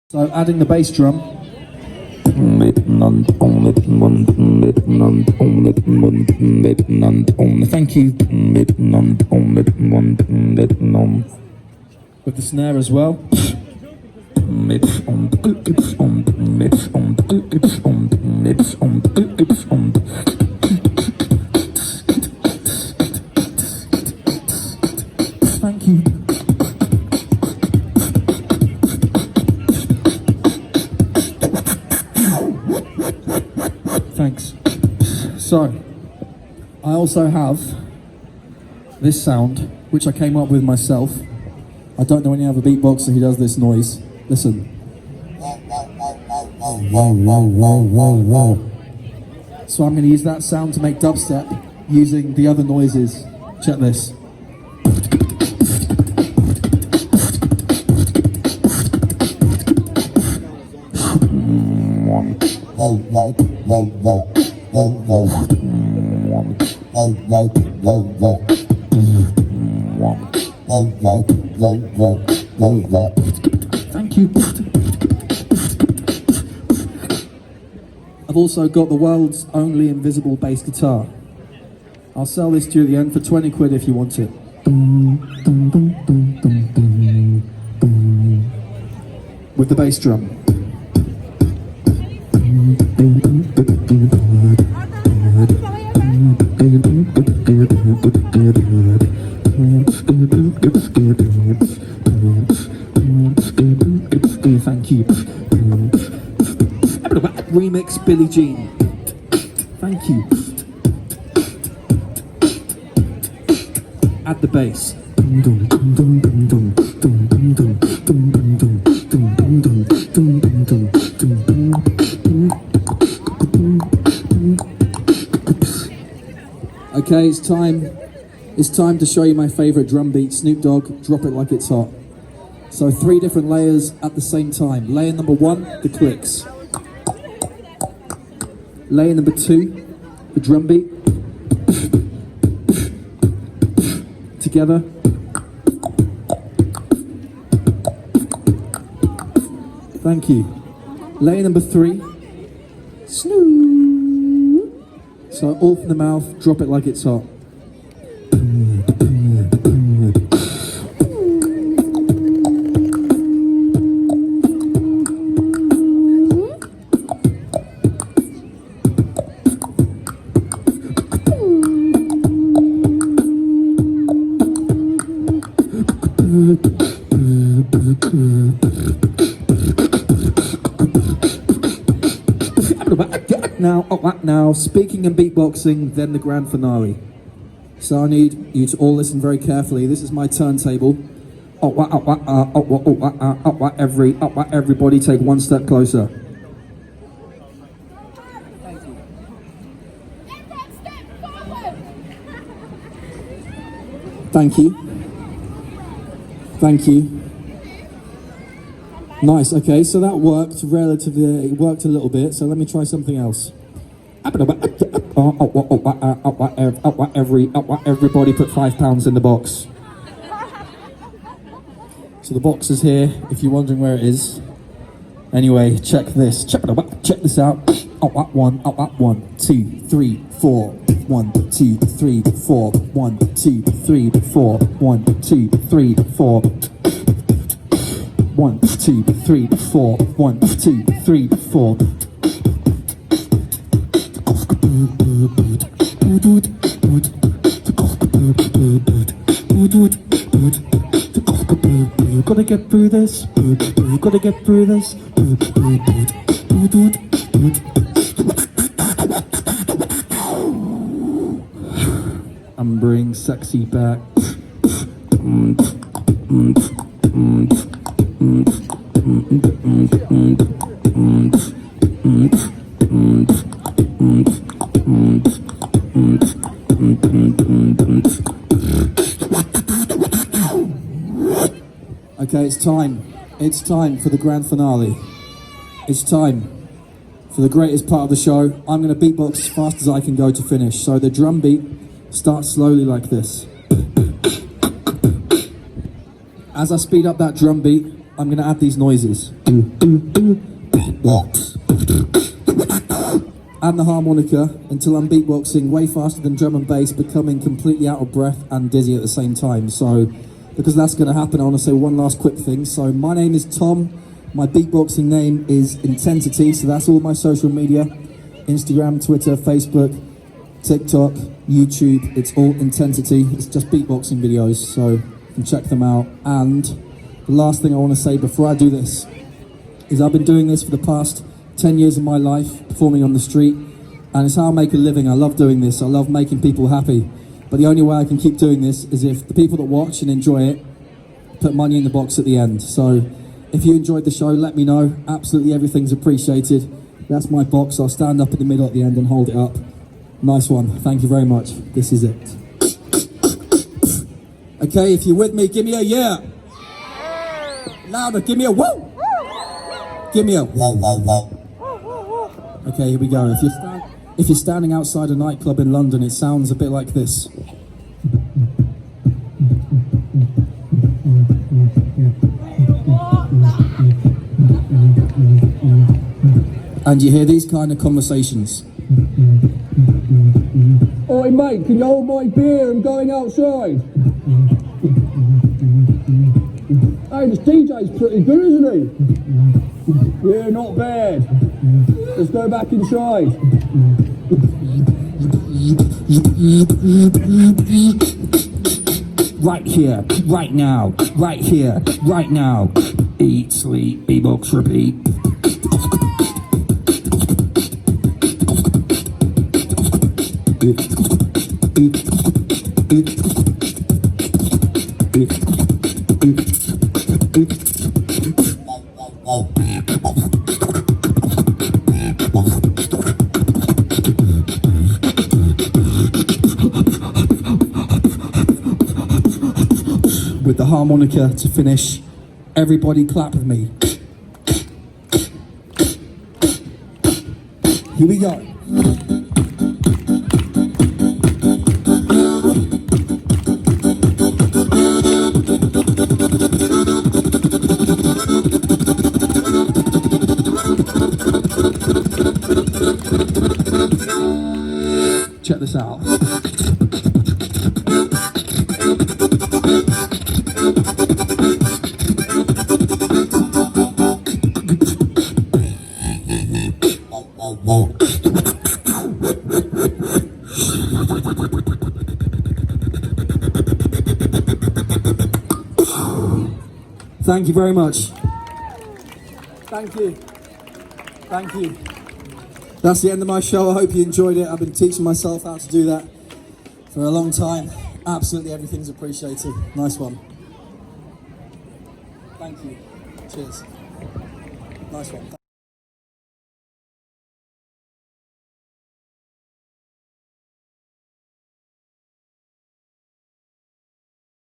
So adding the bass drum. Thank you. With the snare as well. Thank you. Thanks. So, I also have this sound, which I came up with myself. I don't know any other beatboxer who does this noise. Listen. So I'm going to use that sound to make dubstep using the other noises. Check this. Thank you. I've also got the world's only invisible bass guitar. I'll sell this to you at the end for 20 quid if you want it. With the bass drum. Thank you. Remix Billie Jean. Thank you. Add the bass. Okay, it's time. It's time to show you my favorite drum beat, Snoop Dogg, Drop It Like It's Hot. So 3 different layers at the same time. Layer number 1, the clicks. Layer number 2, the drum beat. Together. Thank you. Layer number 3, Snoop. So all from the mouth, drop it like it's hot. Now, speaking and beatboxing, then the grand finale. So I need you to all listen very carefully. This is my turntable. Everybody take one step closer. Thank you. Thank you. Nice, okay, so that worked relatively, it worked a little bit, so let me try something else. Everybody put £5 in the box. So the box is here, if you're wondering where it is. Anyway, check this. Check this out. 1, 2, 3, 4. 1, 2, 3, 4. 1, 2, 3, 4. 1, 2, 3, 4. 1, 2, 3, 4. 1, 2, 3, 4. Gotta get through this. Gotta get through this. I'm bringing sexy back. Okay, it's time. It's time for the grand finale. It's time for the greatest part of the show. I'm going to beatbox as fast as I can go to finish. So the drum beat starts slowly like this. As I speed up that drum beat, I'm going to add these noises. beatbox. And the harmonica until I'm beatboxing way faster than drum and bass, becoming completely out of breath and dizzy at the same time. So, because that's going to happen, I want to say one last quick thing. So, my name is Tom. My beatboxing name is Intensity. So that's all my social media: Instagram, Twitter, Facebook, TikTok, YouTube. It's all Intensity. It's just beatboxing videos, so you can check them out. And the last thing I want to say before I do this is I've been doing this for the past 10 years of my life, performing on the street, and it's how I make a living. I love doing this. I love making people happy. But the only way I can keep doing this is if the people that watch and enjoy it put money in the box at the end. So if you enjoyed the show, let me know. Absolutely everything's appreciated. That's my box. I'll stand up at the middle at the end and hold it up. Nice one. Thank you very much. This is it. Okay, if you're with me, give me a yeah. Louder, give me a whoa. Give me a whoa, whoa, whoa. Okay, here we go. If you're standing outside a nightclub in London, it sounds a bit like this. And you hear these kind of conversations. Oi mate, can you hold my beer? I'm going outside. Hey, this DJ's pretty good, isn't he? Yeah, not bad. Let's go back inside. Right here, right now, right here, right now. Eat, sleep, beatbox, repeat. With the harmonica to finish, everybody clap with me. Here we go. Check this out. Thank you very much. Thank you. Thank you. That's the end of my show. I hope you enjoyed it. I've been teaching myself how to do that for a long time. Absolutely everything's appreciated. Nice one. Thank you. Cheers. Nice one.